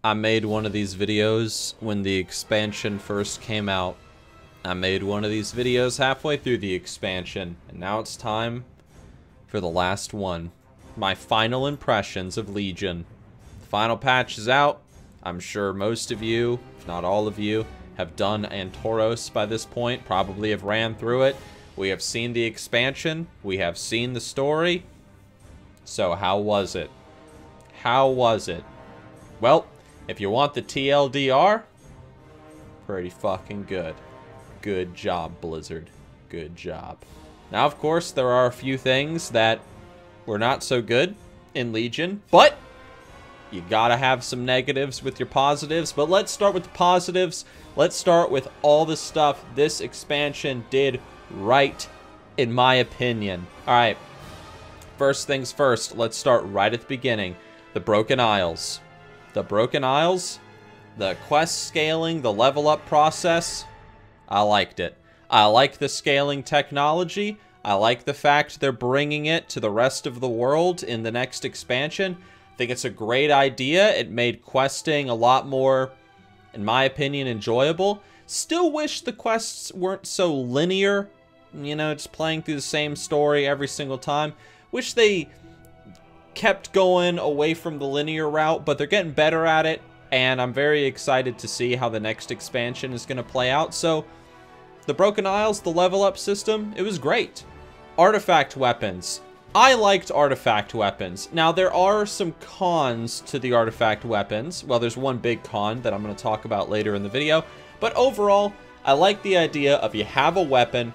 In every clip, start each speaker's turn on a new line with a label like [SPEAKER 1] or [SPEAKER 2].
[SPEAKER 1] I made one of these videos when the expansion first came out. I made one of these videos halfway through the expansion, and now it's time for the last one. My final impressions of Legion. The final patch is out. I'm sure most of you, if not all of you, have done Antorus by this point, probably have ran through it. We have seen the expansion. We have seen the story. So how was it? How was it? Well, if you want the TLDR, pretty fucking good. Good job, Blizzard. Good job. Now, of course, there are a few things that were not so good in Legion, but you gotta have some negatives with your positives. But let's start with the positives. Let's start with all the stuff this expansion did right, in my opinion. Alright, first things first, let's start right at the beginning. The Broken Isles. The Broken Isles, the quest scaling, the level up process, I liked it. I like the scaling technology. I like the fact they're bringing it to the rest of the world in the next expansion. I think it's a great idea. It made questing a lot more, in my opinion, enjoyable. Still wish the quests weren't so linear, you know, just playing through the same story every single time. Wish they kept going away from the linear route, but they're getting better at it, and I'm very excited to see how the next expansion is going to play out. So, the Broken Isles, the level up system, it was great. Artifact weapons. I liked artifact weapons. Now, there are some cons to the artifact weapons. Well, there's one big con that I'm going to talk about later in the video, but overall, I like the idea of you have a weapon,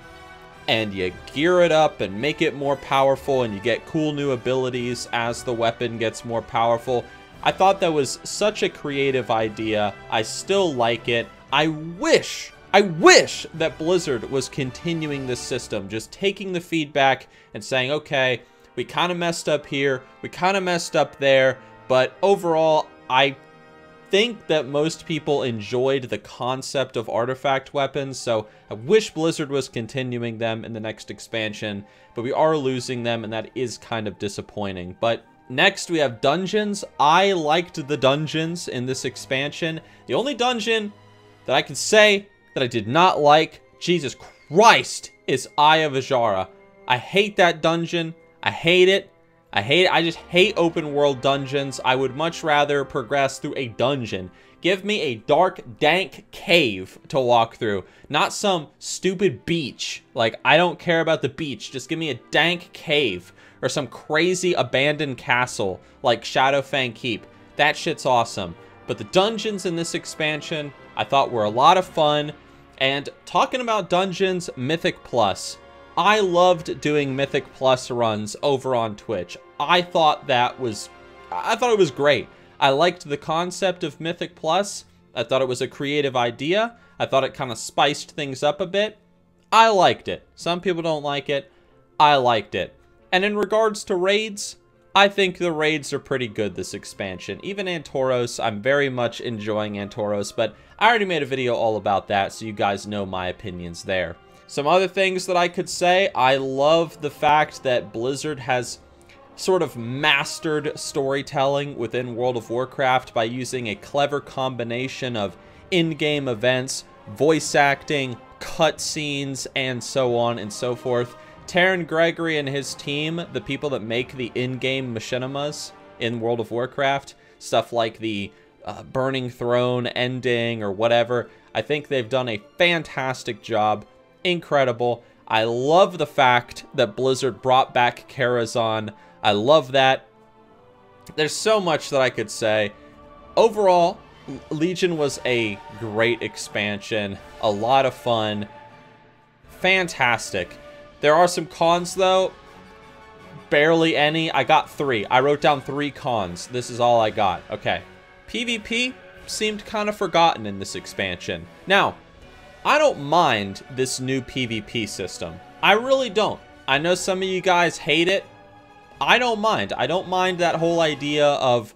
[SPEAKER 1] and you gear it up and make it more powerful, and you get cool new abilities as the weapon gets more powerful. I thought that was such a creative idea. I still like it. I wish that Blizzard was continuing this system, just taking the feedback and saying, okay, we kind of messed up here, we kind of messed up there, but overall, I think that most people enjoyed the concept of artifact weapons, so I wish Blizzard was continuing them in the next expansion, but we are losing them, and that is kind of disappointing. But next, we have dungeons. I liked the dungeons in this expansion. The only dungeon that I can say that I did not like, Jesus Christ, is Eye of Azara. I hate that dungeon. I hate it. I just hate open world dungeons. I would much rather progress through a dungeon. Give me a dark, dank cave to walk through, not some stupid beach. Like, I don't care about the beach. Just give me a dank cave or some crazy abandoned castle like Shadowfang Keep. That shit's awesome. But the dungeons in this expansion, I thought were a lot of fun. And talking about dungeons, Mythic Plus. I loved doing Mythic Plus runs over on Twitch. I thought it was great. I liked the concept of Mythic Plus. I thought it was a creative idea. I thought it kind of spiced things up a bit. I liked it. Some people don't like it. I liked it. And in regards to raids, I think the raids are pretty good this expansion. Even Antorus, I'm very much enjoying Antorus, but I already made a video all about that, so you guys know my opinions there. Some other things that I could say, I love the fact that Blizzard has sort of mastered storytelling within World of Warcraft by using a clever combination of in-game events, voice acting, cutscenes, and so on and so forth. Taryn Gregory and his team, the people that make the in-game machinimas in World of Warcraft, stuff like the Burning Throne ending or whatever, I think they've done a fantastic job. Incredible. I love the fact that Blizzard brought back Karazhan. I love that. There's so much that I could say. Overall, Legion was a great expansion. A lot of fun. Fantastic. There are some cons, though. Barely any. I got 3. I wrote down 3 cons. This is all I got. Okay. PvP seemed kind of forgotten in this expansion. Now, I don't mind this new PvP system. I really don't. I know some of you guys hate it. I don't mind. I don't mind that whole idea of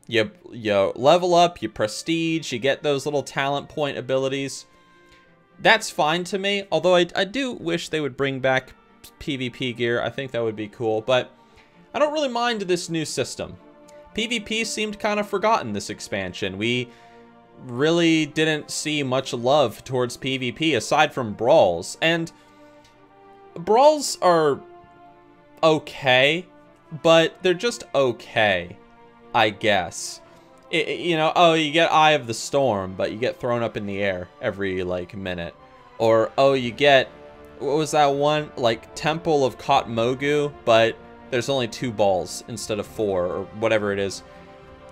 [SPEAKER 1] you level up, you prestige, you get those little talent point abilities. That's fine to me, although I do wish they would bring back PvP gear. I think that would be cool, but I don't really mind this new system. PvP seemed kind of forgotten this expansion. We really didn't see much love towards PvP aside from brawls. And brawls are okay, but they're just okay, I guess. You know, oh, you get Eye of the Storm, but you get thrown up in the air every, like, minute. Or, oh, you get, what was that one? Like, Temple of Kot Mogu, but there's only 2 balls instead of 4, or whatever it is.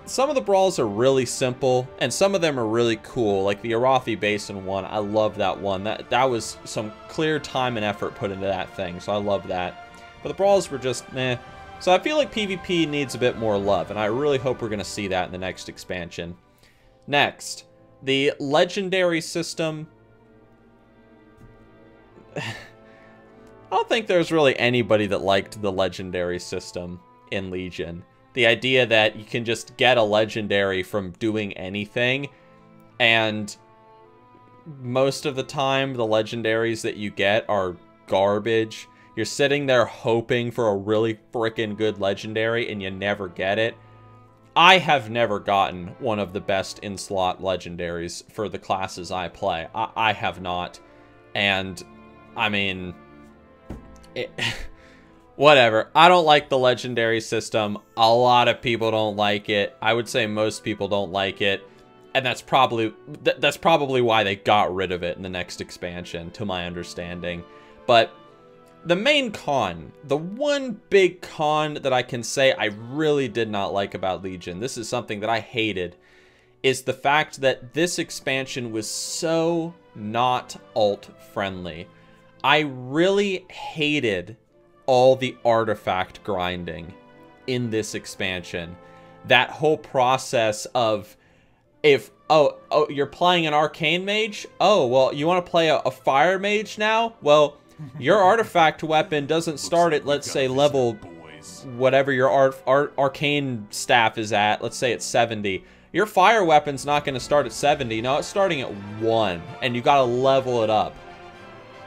[SPEAKER 1] Some of the brawls are really simple, and some of them are really cool. Like the Arathi Basin one, I love that one. That was some clear time and effort put into that thing, so I love that. But the brawls were just, meh. So I feel like PvP needs a bit more love, and I really hope we're going to see that in the next expansion. Next, the legendary system. I don't think there's really anybody that liked the legendary system in Legion. The idea that you can just get a legendary from doing anything, and most of the time the legendaries that you get are garbage. You're sitting there hoping for a really freaking good legendary and you never get it. I have never gotten one of the best in-slot legendaries for the classes I play. I have not. And, I mean, whatever. I don't like the legendary system. A lot of people don't like it. I would say most people don't like it. And that's probably why they got rid of it in the next expansion, to my understanding. But the main con, the one big con that I can say I really did not like about Legion, this is something that I hated, is the fact that this expansion was so not alt-friendly. I really hated all the artifact grinding in this expansion. That whole process of, if, oh, you're playing an arcane mage? Oh, well, you want to play a fire mage now? Well, your artifact weapon doesn't start at, let's say, level whatever your arcane staff is at. Let's say it's 70. Your fire weapon's not going to start at 70. No, it's starting at 1, and you got to level it up.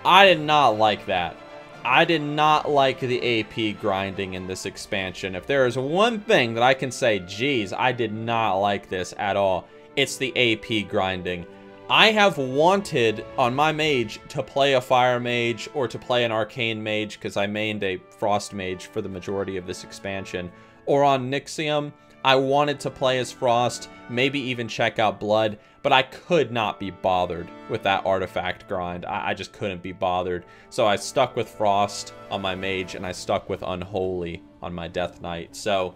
[SPEAKER 1] I did not like that. I did not like the AP grinding in this expansion. If there is one thing that I can say, geez, I did not like this at all, it's the AP grinding. I have wanted on my mage to play a fire mage or to play an arcane mage, because I mained a frost mage for the majority of this expansion. Or on Nixxiom, I wanted to play as frost, maybe even check out blood, but I could not be bothered with that artifact grind. I just couldn't be bothered. So I stuck with frost on my mage, and I stuck with unholy on my death knight. So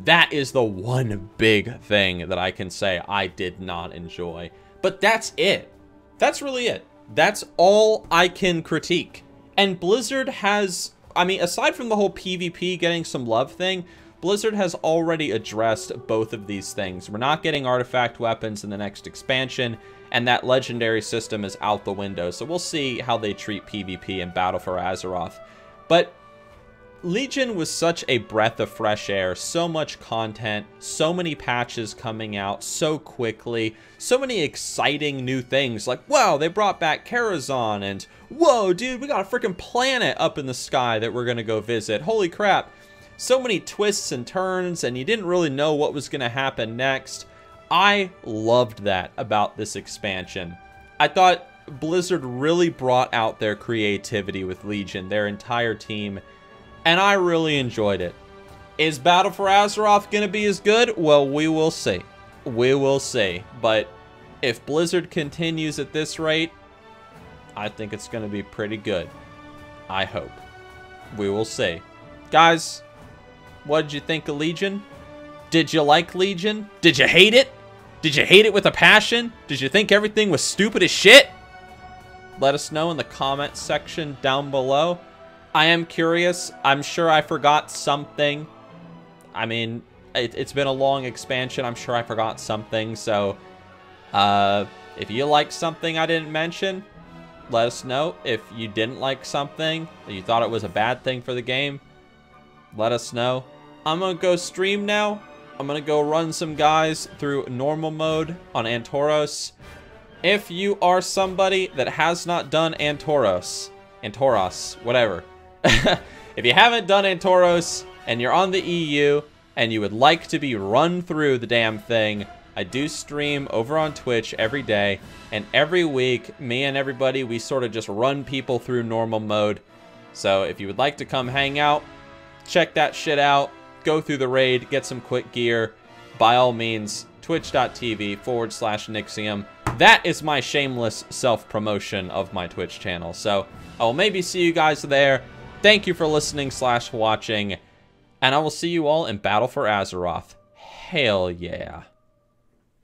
[SPEAKER 1] that is the one big thing that I can say I did not enjoy. But that's it. That's really it. That's all I can critique. And Blizzard has, I mean, aside from the whole PvP getting some love thing, Blizzard has already addressed both of these things. We're not getting artifact weapons in the next expansion, and that legendary system is out the window. So we'll see how they treat PvP in Battle for Azeroth. But Legion was such a breath of fresh air, so much content, so many patches coming out so quickly, so many exciting new things, like, wow, they brought back Karazhan, and whoa, dude, we got a freaking planet up in the sky that we're gonna go visit, holy crap. So many twists and turns, and you didn't really know what was gonna happen next. I loved that about this expansion. I thought Blizzard really brought out their creativity with Legion, their entire team, and I really enjoyed it. Is Battle for Azeroth going to be as good? Well, we will see. We will see. But if Blizzard continues at this rate, I think it's going to be pretty good. I hope. We will see. Guys, what did you think of Legion? Did you like Legion? Did you hate it? Did you hate it with a passion? Did you think everything was stupid as shit? Let us know in the comment section down below. I am curious. I'm sure I forgot something. I mean, it's been a long expansion. I'm sure I forgot something. So, if you like something I didn't mention, let us know. If you didn't like something, or you thought it was a bad thing for the game, let us know. I'm going to go stream now. I'm going to go run some guys through normal mode on Antorus. If you are somebody that has not done Antorus, whatever. If you haven't done Antorus and you're on the EU, and you would like to be run through the damn thing, I do stream over on Twitch every day, and every week, me and everybody, we sort of just run people through normal mode. So if you would like to come hang out, check that shit out, go through the raid, get some quick gear, by all means, twitch.tv/Nixxiom. That is my shameless self-promotion of my Twitch channel. So I will maybe see you guys there. Thank you for listening/watching, and I will see you all in Battle for Azeroth. Hell yeah.